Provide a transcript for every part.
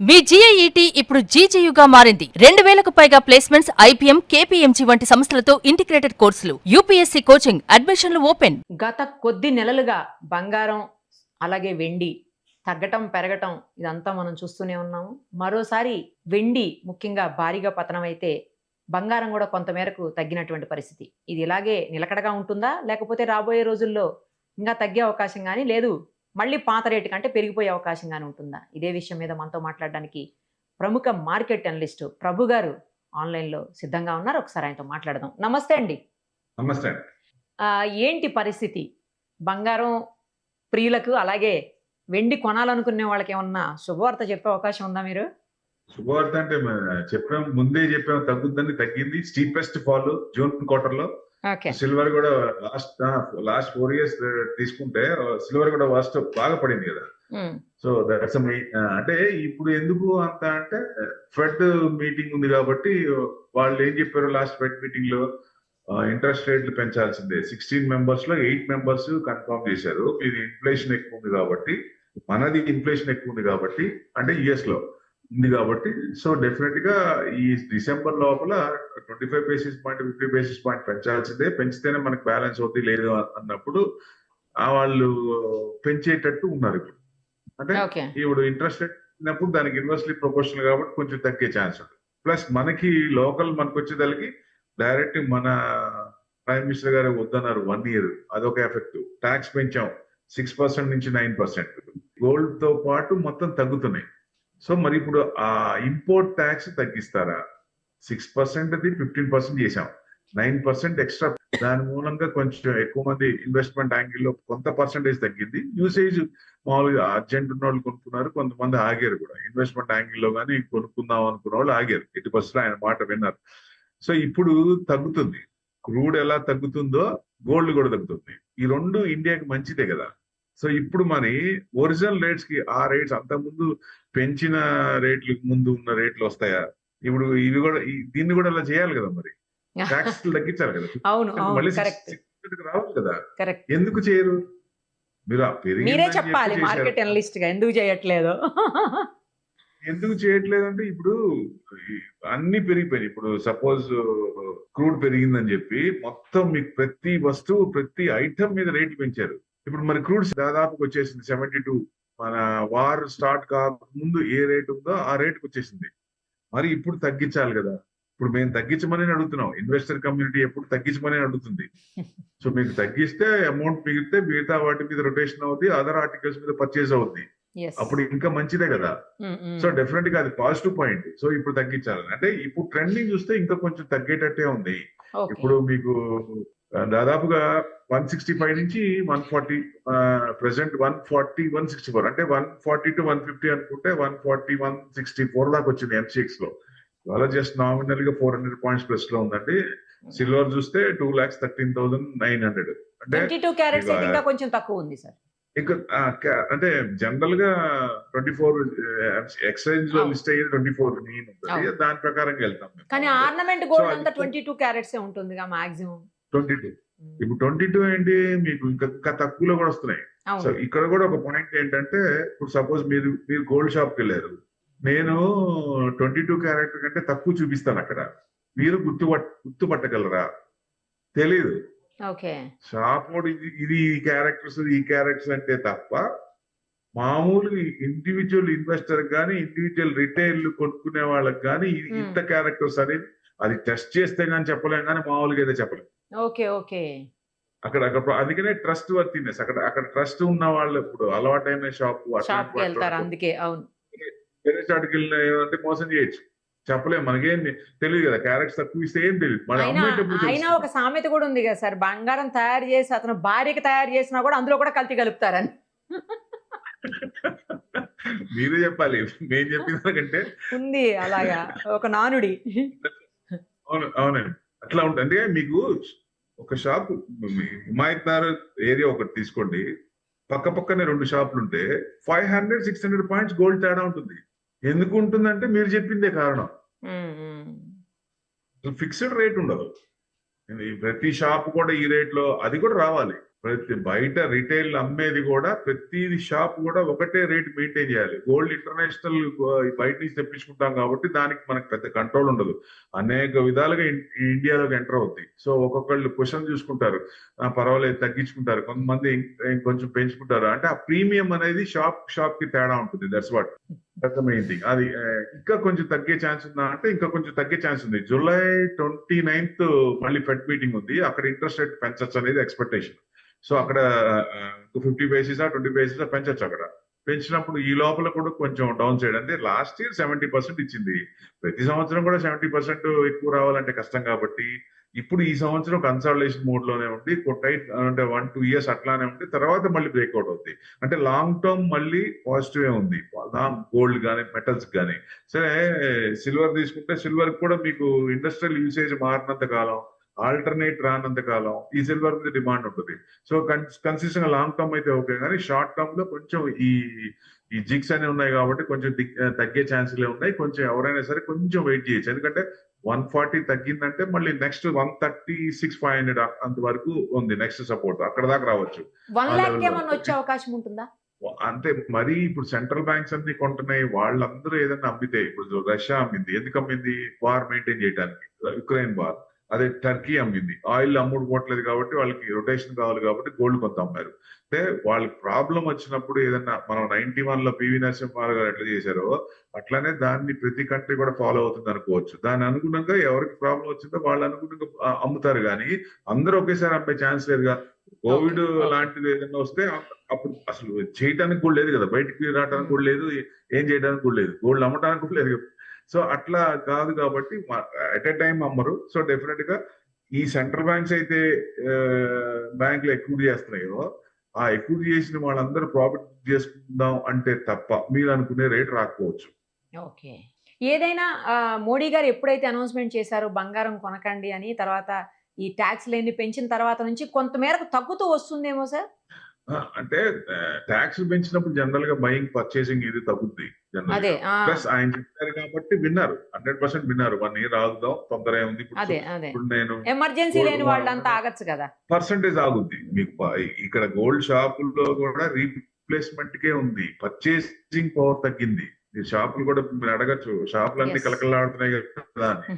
మీ GIET ఇప్పుడు GGUగా మారింది. 2000కు పైగా ప్లేస్మెంట్స్, IPM, KPMG వంటి సంస్థలతో ఇంటిగ్రేటెడ్ కోర్సులు, UPSC కోచింగ్, అడ్మిషన్లు ఓపెన్. గత కొద్ది నెలలుగా బంగారం అలాగే వెండి తగ్గటం పెరగటం ఇదంతా మనం చూస్తూనే ఉన్నాము. మరోసారి వెండి ముఖ్యంగా భారీగా పతనం అయితే బంగారం కూడా కొంతమేరకు తగ్గినటువంటి పరిస్థితి. ఇది ఇలాగే నిలకడగా ఉంటుందా, లేకపోతే రాబోయే రోజుల్లో ఇంకా తగ్గే అవకాశం కానీ లేదు మళ్ళీ పాత రేటు కంటే పెరిగిపోయే అవకాశం కానీ ఉంటుందా? ఇదే విషయం మీద మనతో మాట్లాడడానికి ప్రముఖ మార్కెట్ అనలిస్ట్ ప్రభు గారు ఆన్లైన్లో సిద్ధంగా ఉన్నారు. ఒకసారి ఆయనతో మాట్లాడదాం. నమస్తే అండి. నమస్తే. ఏంటి పరిస్థితి? బంగారం ప్రియులకు అలాగే వెండి కొనాలనుకునే వాళ్ళకి ఏమన్నా శుభవార్త చెప్పే అవకాశం ఉందా మీరు? శుభవార్త అంటే ముందే చెప్పాం తగ్గుద్దని, తగ్గింది. స్టీపెస్ట్ ఫాల్ జూన్ క్వార్టర్ లో. సిల్వర్ కూడా లాస్ట్ 4 years తీసుకుంటే సిల్వర్ కూడా ఫస్ట్ బాగా పడింది కదా. సో దట్స్ అంటే ఇప్పుడు ఎందుకు అంత అంటే ఫెడ్ మీటింగ్ ఉంది కాబట్టి వాళ్ళు ఏం చెప్పారు లాస్ట్ ఫెడ్ మీటింగ్ లో, ఇంట్రెస్ట్ రేట్లు పెంచాల్సిందే. 16 members లో 8 members కన్ఫర్మ్ చేశారు. ఇది ఇన్ఫ్లేషన్ ఎక్కువ ఉంది కాబట్టి, మనది ఇన్ఫ్లేషన్ ఎక్కువ ఉంది కాబట్టి, అంటే US లో ఉంది కాబట్టి, సో డెఫినెట్ గా ఈ డిసెంబర్ లోపల 25 basis point 50 basis point పెంచాల్సిందే. పెంచితేనే మనకు బ్యాలెన్స్ అవుతుంది, లేదు అన్నప్పుడు వాళ్ళు పెంచేటట్టు ఉన్నారు ఇప్పుడు. అంటే ఇప్పుడు ఇంట్రెస్ట్ రేట్ అయినప్పుడు దానికి ఇన్వర్స్లీ ప్రొపోర్షనల్ కాబట్టి కొంచెం తగ్గే ఛాన్స్ ఉంది. ప్లస్ మనకి లోకల్ మనకు వచ్చేదానికి డైరెక్ట్ మన ప్రైమ్ మినిస్టర్ గారు వద్దన్నారు 1 year, అదొక ఎఫెక్ట్. ట్యాక్స్ పెంచాం 6% నుంచి 9%. గోల్డ్ తో పాటు మొత్తం తగ్గుతున్నాయి. సో మరి ఇప్పుడు ఆ ఇంపోర్ట్ ట్యాక్స్ తగ్గిస్తారా? 6% అది 15% చేశాం, 9% ఎక్స్ట్రా. దాని మూలంగా కొంచెం ఎక్కువ మంది ఇన్వెస్ట్మెంట్ యాంగిల్లో కొంత పర్సంటేజ్ తగ్గింది. యూసేజ్ మామూలుగా అర్జెంట్ ఉన్న వాళ్ళు కొనుక్కున్నారు, కొంతమంది ఆగారు కూడా. ఇన్వెస్ట్మెంట్ యాంగిల్లో కానీ కొనుక్కుందాం అనుకున్న వాళ్ళు ఆగారు. 80% ఆయన మాట విన్నారు. సో ఇప్పుడు తగ్గుతుంది. క్రూడ్ ఎలా తగ్గుతుందో గోల్డ్ కూడా తగ్గుతుంది. ఈ రెండు ఇండియాకి మంచిదే కదా. సో ఇప్పుడు మరి ఒరిజినల్ రేట్స్ కి ఆ రేట్స్ అంతకుముందు పెంచిన రేట్లకు ముందు ఉన్న రేట్లు వస్తాయా? ఇప్పుడు ఇవి కూడా దీన్ని కూడా అలా చేయాలి కదా, మరి ట్యాక్స్ తగ్గించాలి కదా. మళ్ళీ 6% రావాలి కదా. ఎందుకు చేయరు? మీరు మీరే చెప్పాలి మార్కెట్ అనలిస్ట్ గా, ఎందుకు చేయట్లేదు? ఎందుకు చేయట్లేదంటే ఇప్పుడు అన్ని పెరిగిపోయినాయి. ఇప్పుడు సపోజ్ క్రూడ్ పెరిగిందని చెప్పి మొత్తం మీకు ప్రతి వస్తువు ప్రతి ఐటమ్ మీద రేట్లు పెంచారు. ఇప్పుడు మరి క్రూడ్ దాదాపుకి వచ్చేసింది 72. మన వార్ స్టార్ట్ కాకముందు ఏ రేట్ ఉందో ఆ రేటుకి వచ్చేసింది. మరి ఇప్పుడు తగ్గించాలి కదా. ఇప్పుడు మేము తగ్గించమని అడుగుతున్నాం. ఇన్వెస్టర్ కమ్యూనిటీ ఎప్పుడు తగ్గించమని అడుగుతుంది. సో మీకు తగ్గిస్తే అమౌంట్ మిగిలితే మిగతా వాటి మీద రొటేషన్ అవుద్ది, అదర్ ఆర్టికల్స్ మీద పర్చేజ్ అవుద్ది. అప్పుడు ఇంకా మంచిదే కదా. సో డెఫినెట్ గా అది పాజిటివ్ పాయింట్. సో ఇప్పుడు తగ్గించాలి అంటే ఇప్పుడు ట్రెండింగ్ చూస్తే ఇంకా కొంచెం తగ్గేటట్టే ఉంది. ఇప్పుడు మీకు దాదాపుగా 165 నుంచి 140, ప్రెసెంట్ 140, 164, అంటే 140 to 150 అనుకుంటే 140, 164 దాకా వచ్చింది MCX లో. అలా జస్ట్ నామినల్ గా 400 points ప్లస్ లో ఉందండి. సిల్వర్ చూస్తే 2,13,900. అంటే 22 carats ఇంకా కొంచెం తక్కువ ఉంది సార్. ఇంకా అంటే జనరల్ గా 24 ఎక్స్చేంజ్ లో లిస్ట్ అయ్యేది 24 మెయిన్ ఉంటుంది. దాని ప్రకారం వెళ్తాం. కానీ ఆర్నమెంట్ గోల్డ్ అంతా 22 carats ఉంటుంది మాక్సిమం. 22. ఇప్పుడు 22 ఏంటి మీకు ఇంకా తక్కువలో కూడా వస్తున్నాయి. సో ఇక్కడ కూడా ఒక పాయింట్ ఏంటంటే, ఇప్పుడు సపోజ్ మీరు గోల్డ్ షాప్ కి వెళ్ళారు, నేను 22 క్యారెట్ కంటే తక్కువ చూపిస్తాను అక్కడ, మీరు గుర్తుపట్టగలరా? తెలీదు. షాప్ ఇది ఈ క్యారెక్టర్స్ అంటే తప్ప మామూలుగా ఇండివిజువల్ ఇన్వెస్టర్ కానీ ఇండివిజువల్ రిటైల్ కొనుక్కునే వాళ్ళకి కానీ ఇంత క్యారెక్టర్స్ అనేది అది టెస్ట్ చేస్తే గానీ చెప్పలేం, కానీ మామూలుగా అయితే చెప్పలేం. అక్కడ అందుకనే ట్రస్ట్ వర్తినెస్. అక్కడ ట్రస్ట్ ఉన్న వాళ్ళు ఇప్పుడు అలవాటైన షాప్ అందుకే వేరే షాట్కి వెళ్ళిన ఏమంటే మోసం చేయొచ్చు, చెప్పలేము. మనకేం తెలియదు కదా, క్యారెక్టర్స్ తక్కువ ఇస్తే ఏం తెలియదు. అయినా ఒక సామెత కూడా ఉంది కదా సార్, బంగారం తయారు చేసి అతను భార్యకి తయారు చేసినా కూడా అందులో కూడా కల్తీ కలుపుతారని. మీరే చెప్పాలి, మేము చెప్పిన కంటే ఉంది అలాగా ఒక నానుడి. అవునండి, అట్లా ఉంటుంది. అంటే మీకు ఒక షాప్ హిమాయత్ నగర్ ఏరియా ఒకటి తీసుకోండి, పక్క పక్కనే 2 షాపులు ఉంటే 500, 600 points గోల్డ్ తేడా ఉంటుంది. ఎందుకు ఉంటుందంటే మీరు చెప్పిందే కారణం. ఫిక్స్డ్ రేట్ ఉండదు. ప్రతి షాప్ కూడా ఈ రేట్ లో అది కూడా రావాలి. ప్రతి బయట రిటైల్ అమ్మేది కూడా ప్రతి షాప్ కూడా ఒకటే రేట్ మెయింటైన్ చేయాలి. గోల్డ్ ఇంటర్నేషనల్ బయట నుంచి తెప్పించుకుంటాం కాబట్టి దానికి మనకు పెద్ద కంట్రోల్ ఉండదు. అనేక విధాలుగా ఇండియాలోకి ఎంటర్ అవుద్ది. సో ఒక్కొక్కళ్ళు క్వశ్చన్ చూసుకుంటారు, పర్వాలేదు తగ్గించుకుంటారు, కొంతమంది కొంచెం పెంచుకుంటారు. అంటే ఆ ప్రీమియం అనేది షాప్ కి తేడా ఉంటుంది. That's what main thing. అది ఇంకా కొంచెం తగ్గే ఛాన్స్ ఉందా అంటే ఇంకా కొంచెం తగ్గే ఛాన్స్ ఉంది. జూలై 29th మళ్ళీ ఫెడ్ మీటింగ్ ఉంది. అక్కడ ఇంట్రెస్ట్ రేట్ పెంచచ్చు అనేది ఎక్స్పెక్టేషన్. సో అక్కడ 50 బేసిస్ 20 బేసిస్ పెంచచ్చు. అక్కడ పెంచినప్పుడు ఈ లోపల కూడా కొంచెం డౌన్ సైడ్, అంటే లాస్ట్ ఇయర్ 70% ఇచ్చింది. ప్రతి సంవత్సరం కూడా 70% ఎక్కువ రావాలంటే కష్టం కాబట్టి ఇప్పుడు ఈ సంవత్సరం కన్సాలిడేషన్ మోడ్ లోనే ఉండి టైట్ అంటే 1-2 years అట్లానే ఉండి తర్వాత మళ్ళీ బ్రేక్అవుట్ అవుతుంది. అంటే లాంగ్ టర్మ్ మళ్ళీ పాజిటివ్ ఉంది గోల్డ్ కానీ మెటల్స్ కానీ. సరే సిల్వర్ తీసుకుంటే సిల్వర్ కూడా మీకు ఇండస్ట్రియల్ యూసేజ్ మారినంత కాలం, ఆల్టర్నేట్ రానంత కాలం ఈ సిల్వర్ మీద డిమాండ్ ఉంటుంది. సో కన్సిస్టెంట్ గా లాంగ్ టర్మ్ అయితే ఓకే, కానీ షార్ట్ టర్మ్ లో కొంచెం ఈ జిగ్స్ అనేవి ఉన్నాయి కాబట్టి కొంచెం తగ్గే ఛాన్సులే ఉన్నాయి. కొంచెం ఎవరైనా సరే కొంచెం వెయిట్ చేయొచ్చు. ఎందుకంటే 140 తగ్గిందంటే మళ్ళీ నెక్స్ట్ 136,500 అంతవరకు ఉంది నెక్స్ట్ సపోర్ట్. అక్కడ దాకా రావచ్చు. 1 lakh ఏమన్నా వచ్చే అవకాశం ఉంటుందా? అంటే మరి ఇప్పుడు సెంట్రల్ బ్యాంక్స్ అన్ని కొంటున్నాయి. వాళ్ళందరూ ఏదైనా అమ్మితే, ఇప్పుడు రష్యా అమ్మింది, ఎందుకు అమ్మింది? వార్ మెయింటైన్ చేయడానికి, యుక్రెయిన్ వార్. అదే టర్కీ అమ్మింది, ఆయిల్ అమ్ముడుపోవట్లేదు కాబట్టి వాళ్ళకి రొటేషన్ కావాలి కాబట్టి గోల్డ్ కొంత అమ్మారు. అంటే వాళ్ళకి ప్రాబ్లం వచ్చినప్పుడు ఏదన్నా మనం 91 లో పివి నరసింహారావు గారు ఎట్లా చేశారో అట్లానే దాన్ని ప్రతి కంట్రీ కూడా ఫాలో అవుతుంది అనుకోవచ్చు. దాని అనుగుణంగా ఎవరికి ప్రాబ్లం వచ్చిందో వాళ్ళు అనుగుణంగా అమ్ముతారు, కానీ అందరూ ఒకేసారి అమ్మే ఛాన్స్ లేదుగా. కోవిడ్ లాంటిది ఏదైనా వస్తే అప్పుడు అసలు చేయడానికి కూడా లేదు కదా, బయటికి రావడానికి కూడా లేదు, ఏం చేయడానికి కూడా లేదు, గోల్డ్ అమ్మడానికి కూడా లేదు. సో అట్లా కాదు కాబట్టి అట్ ఎ టైం అమ్మరు. సో డెఫినెట్ గా ఈ సెంట్రల్ బ్యాంక్స్ అయితే బ్యాంకులు ఎక్కువ చేస్తున్నాయో ఆ ఎక్కువ చేసిన వాళ్ళందరూ ప్రాఫిట్ చేసుకుందాం అంటే తప్ప మీరు అనుకునే రేట్ రాకపోవచ్చు. ఓకే. ఏదైనా మోడీ గారు ఎప్పుడైతే అనౌన్స్మెంట్ చేశారో బంగారం కొనకండి అని, తర్వాత ఈ ట్యాక్స్ లేని పెంచిన తర్వాత నుంచి కొంత మేరకు తగ్గుతూ వస్తుందేమో సార్? అంటే ట్యాక్స్ పెంచినప్పుడు జనరల్ గా బయింగ్ పర్చేసింగ్ ఇది తగ్గుద్ది. ప్లస్ ఆయన చెప్పారు కాబట్టి విన్నారు, 100% విన్నారు. 1 year ఆగుదాం, తొందర ఉంది. ఇప్పుడు నేను ఎమర్జెన్సీ లేని వాళ్ళంతా ఆగచ్చు కదా, పర్సెంటేజ్ ఆగుద్ది మీకు. ఇక్కడ గోల్డ్ షాపుల్లో కూడా రీప్లేస్మెంట్ కే ఉంది, పర్చేసింగ్ పవర్ తగ్గింది. ఈ షాపులు కూడా మీరు అడగచ్చు, షాపులన్నీ కలకల్లాడుతున్నాయి కదా అని.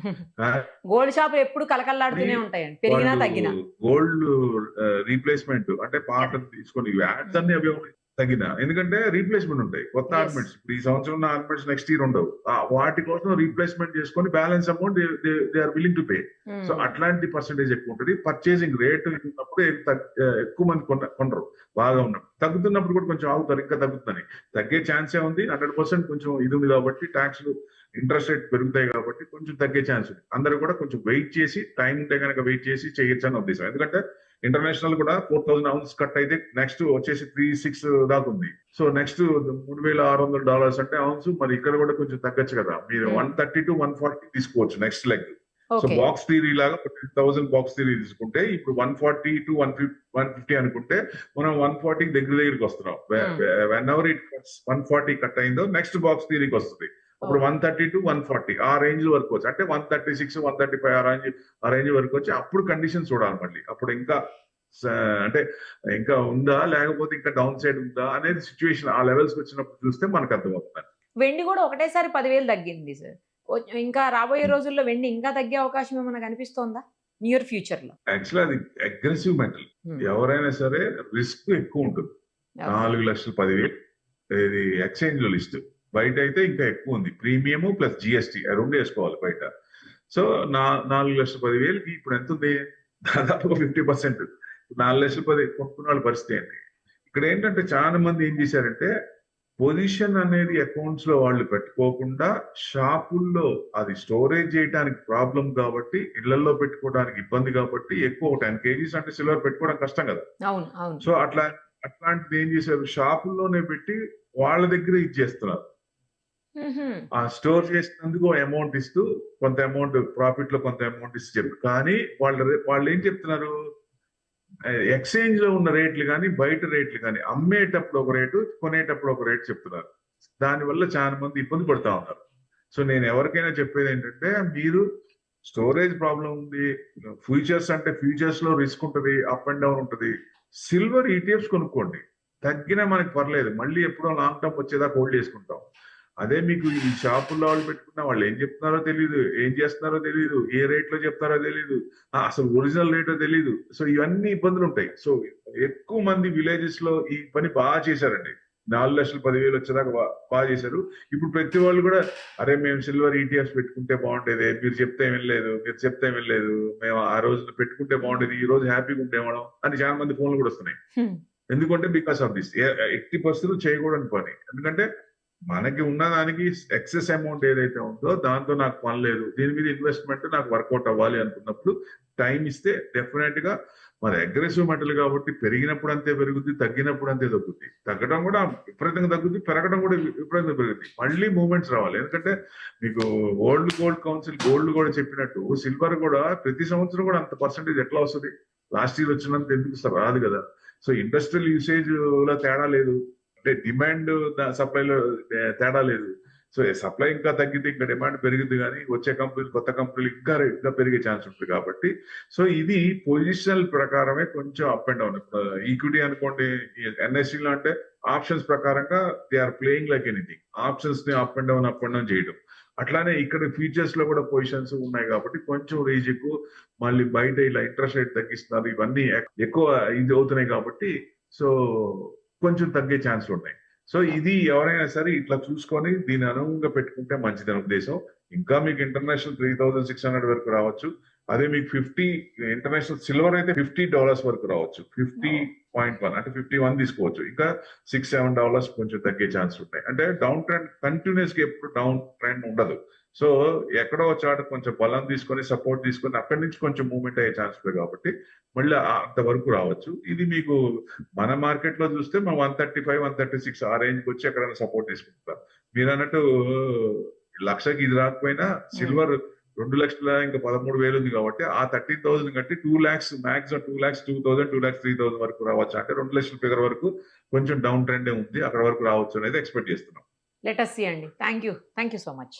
గోల్డ్ షాప్ ఎప్పుడు కలకల్లాడుతూనే ఉంటాయండి, పెరిగినా తగ్గినా. గోల్డ్ రీప్లేస్మెంట్ అంటే పాత తీసుకొని యాడ్స్ అన్ని అవి తగ్గిన, ఎందుకంటే రీప్లేస్మెంట్ ఉంటాయి, కొత్త ఆర్నమెంట్స్. ఇప్పుడు ఈ సంవత్సరం ఆర్నమెంట్స్ నెక్స్ట్ ఇయర్ ఉండవు. వాటి కోసం రీప్లేస్మెంట్ చేసుకొని balance amount they are willing to pay. So అట్లాంటి పర్సెంటేజ్ ఎక్కువ ఉంటుంది. పర్చేసింగ్ రేట్ ఉన్నప్పుడు ఎక్కువ మంది కొనరు, బాగా ఉన్నప్పుడు. తగ్గుతున్నప్పుడు కూడా కొంచెం ఆగుతారు, ఇంకా తగ్గుతుందని. తగ్గే ఛాన్సే ఉంది. 100% కొంచెం ఇది ఉంది కాబట్టి, ట్యాక్స్లు ఇంట్రెస్ట్ రేట్ పెరుగుతాయి కాబట్టి కొంచెం తగ్గే ఛాన్స్ ఉంది. అందరూ కూడా కొంచెం వెయిట్ చేసి, టైం ఉంటే కనుక వెయిట్ చేసి చేయొచ్చు అని ఉద్దేశం. ఎందుకంటే ఇంటర్నేషనల్ కూడా 4,000 ounces కట్ అయితే నెక్స్ట్ వచ్చేసి 3,600 దాకా ఉంది. సో నెక్స్ట్ $3,600 అంటే ounce. మరి ఇక్కడ కూడా కొంచెం తగ్గచ్చు కదా, మీరు 130 to 140 తీసుకోవచ్చు next leg. So box theory లాగా 10,000 బాక్స్ థియరీ తీసుకుంటే ఇప్పుడు 140 to 150 అనుకుంటే మనం 140 దగ్గరికి వస్తున్నాం. వెన్ ఎవర్ ఇట్ 140 కట్ అయిందో నెక్స్ట్ బాక్స్ థియరీకి వస్తుంది. అప్పుడు 130 to 140 ఆ రేంజ్ వరకు వచ్చి, అంటే 136, 135 ఆ రేంజ్ వరకు వచ్చి అప్పుడు కండిషన్ చూడాలి మళ్ళీ. అప్పుడు ఇంకా అంటే ఇంకా ఉందా లేకపోతే ఇంకా డౌన్ సైడ్ ఉందా అనేది సిచ్యువేషన్ ఆ లెవెల్స్ వచ్చినప్పుడు చూస్తే మనకు అర్థమవుతుంది. వెండి కూడా ఒకటేసారి 10,000 తగ్గింది సార్. ఇంకా రాబోయే రోజుల్లో వెండి ఇంకా తగ్గే అవకాశం ఏమైనా కనిపిస్తోందా నియర్ ఫ్యూచర్ లో? యాక్చువల్లీ అది అగ్రెసివ్ మెటల్. ఎవరైనా సరే రిస్క్ ఎక్కువ ఉంటుంది. 4,10,000 ఇది ఎక్స్చేంజ్ లో లిస్ట్. బయట అయితే ఇంకా ఎక్కువ ఉంది, ప్రీమియం ప్లస్ జిఎస్టీ రెండు వేసుకోవాలి బయట. సో 4,10,000 ఇప్పుడు ఎంత ఉంది? దాదాపుగా 50%. 4,10,000 కొనుక్కున్న వాళ్ళ పరిస్థితి ఏంటి? ఇక్కడ ఏంటంటే చాలా మంది ఏం చేశారంటే పొజిషన్ అనేది అకౌంట్స్ లో వాళ్ళు పెట్టుకోకుండా షాపుల్లో అది స్టోరేజ్ చేయడానికి ప్రాబ్లం కాబట్టి, ఇళ్లలో పెట్టుకోవడానికి ఇబ్బంది కాబట్టి ఎక్కువ 10 kgs అంటే సిల్వర్ పెట్టుకోవడం కష్టం కదా. సో అట్లాంటిది ఏం చేశారు, షాపుల్లోనే పెట్టి వాళ్ళ దగ్గర ఇచ్చేస్తున్నారు. ఆ స్టోర్ చేసినందుకు అమౌంట్ ఇస్తూ కొంత అమౌంట్ ప్రాఫిట్ లో కొంత అమౌంట్ ఇస్తూ చెప్పు. కానీ వాళ్ళు ఏం చెప్తున్నారు, ఎక్స్చేంజ్ లో ఉన్న రేట్లు కానీ బయట రేట్లు కానీ అమ్మేటప్పుడు ఒక రేటు, కొనేటప్పుడు ఒక రేటు చెప్తున్నారు. దానివల్ల చాలా మంది ఇబ్బంది పడుతూ ఉన్నారు. సో నేను ఎవరికైనా చెప్పేది ఏంటంటే, మీరు స్టోరేజ్ ప్రాబ్లం ఉంది, ఫ్యూచర్స్ అంటే ఫ్యూచర్స్ లో రిస్క్ ఉంటుంది, అప్ అండ్ డౌన్ ఉంటుంది. సిల్వర్ ఈటీఎఫ్స్ కొనుక్కోండి, తగ్గినా మనకి పర్లేదు, మళ్ళీ ఎప్పుడో లాంగ్ టర్మ్ వచ్చేదాకా హోల్డ్ చేసుకుంటాం. అదే మీకు ఈ షాపుల్లో వాళ్ళు పెట్టుకున్న వాళ్ళు ఏం చెప్తున్నారో తెలియదు, ఏం చేస్తున్నారో తెలియదు, ఏ రేట్ లో చెప్తారో తెలియదు, అసలు ఒరిజినల్ రేటో తెలియదు. సో ఇవన్నీ ఇబ్బందులు ఉంటాయి. సో ఎక్కువ మంది విలేజెస్ లో ఈ పని బాగా చేశారండి. 4,10,000 వచ్చేదాకా బాగా చేశారు. ఇప్పుడు ప్రతి వాళ్ళు కూడా అరే మేము సిల్వర్ ఈటీఎఫ్స్ పెట్టుకుంటే బాగుండేది, మీరు చెప్తే వెళ్ళలేదు, మేము ఆ రోజు పెట్టుకుంటే బాగుండేది, ఈ రోజు హ్యాపీగా ఉండేవాళ్ళం అని చాలా మంది ఫోన్లు కూడా వస్తున్నాయి. ఎందుకంటే బికాస్ ఆఫ్ దిస్ 80% చేయకూడని పని. ఎందుకంటే మనకి ఉన్నదానికి ఎక్సెస్ అమౌంట్ ఏదైతే ఉందో దాంతో నాకు పని లేదు, దీని మీద ఇన్వెస్ట్మెంట్ నాకు వర్కౌట్ అవ్వాలి అనుకున్నప్పుడు టైం ఇస్తే డెఫినెట్ గా మరి అగ్రెసివ్ మెటల్ కాబట్టి పెరిగినప్పుడు అంతే పెరుగుద్ది, తగ్గినప్పుడు అంతే తగ్గుద్ది. తగ్గడం కూడా విపరీతంగా తగ్గుద్ది, పెరగడం కూడా విపరీతంగా పెరుగుద్ది. మళ్ళీ మూవ్మెంట్స్ రావాలి. ఎందుకంటే మీకు వరల్డ్ గోల్డ్ కౌన్సిల్ గోల్డ్ కూడా చెప్పినట్టు సిల్వర్ కూడా ప్రతి సంవత్సరం కూడా అంత పర్సెంటేజ్ ఎట్లా వస్తుంది, లాస్ట్ ఇయర్ వచ్చినంత ఎందుకు రాదు కదా. సో ఇండస్ట్రియల్ యూసేజ్ లో తేడా లేదు, అంటే డిమాండ్ సప్లైలో తేడా లేదు. సో సప్లై ఇంకా తగ్గితే ఇంకా డిమాండ్ పెరిగింది, కానీ వచ్చే కంపెనీలు కొత్త కంపెనీలు ఇంకా పెరిగే ఛాన్స్ ఉంటుంది కాబట్టి. సో ఇది పొజిషనల్ ప్రకారమే కొంచెం అప్ అండ్ డౌన్. ఈక్విటీ అనుకోండి, ఎన్ఎస్సీలో అంటే ఆప్షన్స్ ప్రకారంగా they are playing like anything, options ని అప్ అండ్ డౌన్ చేయడం. అట్లానే ఇక్కడ ఫ్యూచర్స్ లో కూడా పొజిషన్స్ ఉన్నాయి కాబట్టి కొంచెం రేంజ్ ఎక్కువ, మళ్ళీ బయట ఇలా ఇంట్రెస్ట్ రేట్ తగ్గిస్తున్నారు, ఇవన్నీ ఎక్కువ ఇది అవుతున్నాయి కాబట్టి సో కొంచెం తగ్గే ఛాన్స్ ఉన్నాయి. సో ఇది ఎవరైనా సరే ఇట్లా చూసుకొని దీని అనుగుణంగా పెట్టుకుంటే మంచిదని ఉద్దేశం. ఇంకా మీకు ఇంటర్నేషనల్ 3,600 వరకు రావచ్చు. అదే మీకు 50 ఇంటర్నేషనల్ సిల్వర్ అయితే $50 వరకు రావచ్చు. 50.1 అంటే 51 తీసుకోవచ్చు. ఇంకా $6-7 కొంచెం తగ్గే ఛాన్స్ ఉంటాయి. అంటే డౌన్ ట్రెండ్ కంటిన్యూస్ గా ఎప్పుడు డౌన్ ట్రెండ్ ఉండదు. సో ఎక్కడో చాట కొంచెం బలం తీసుకొని సపోర్ట్ తీసుకొని అక్కడి నుంచి కొంచెం మూవ్మెంట్ అయ్యే ఛాన్స్ ఉంది కాబట్టి మళ్ళీ అంతవరకు రావచ్చు. ఇది మీకు మన మార్కెట్ లో చూస్తే మనం 135, 136 ఆ రేంజ్ కి వచ్చి ఎక్కడైనా సపోర్ట్ తీసుకుంటాం. మీరు అన్నట్టు లక్షకి ఇది రాకపోయినా సిల్వర్ 2 లక్షల ఇంకా 13,000 ఉంది కాబట్టి ఆ 13,000 కంటే 2 lakhs మాక్సిమం 2 lakhs 2,000, 2 lakhs 3,000 వరకు రావచ్చు. అంటే 2 లక్షల ఫిగర్ వరకు కొంచెం డౌన్ ట్రెండ్ ఉంది, అక్కడ వరకు రావచ్చు అనేది ఎక్స్పెక్ట్ చేస్తున్నాం. లెట్ us see అండి. Thank you so much.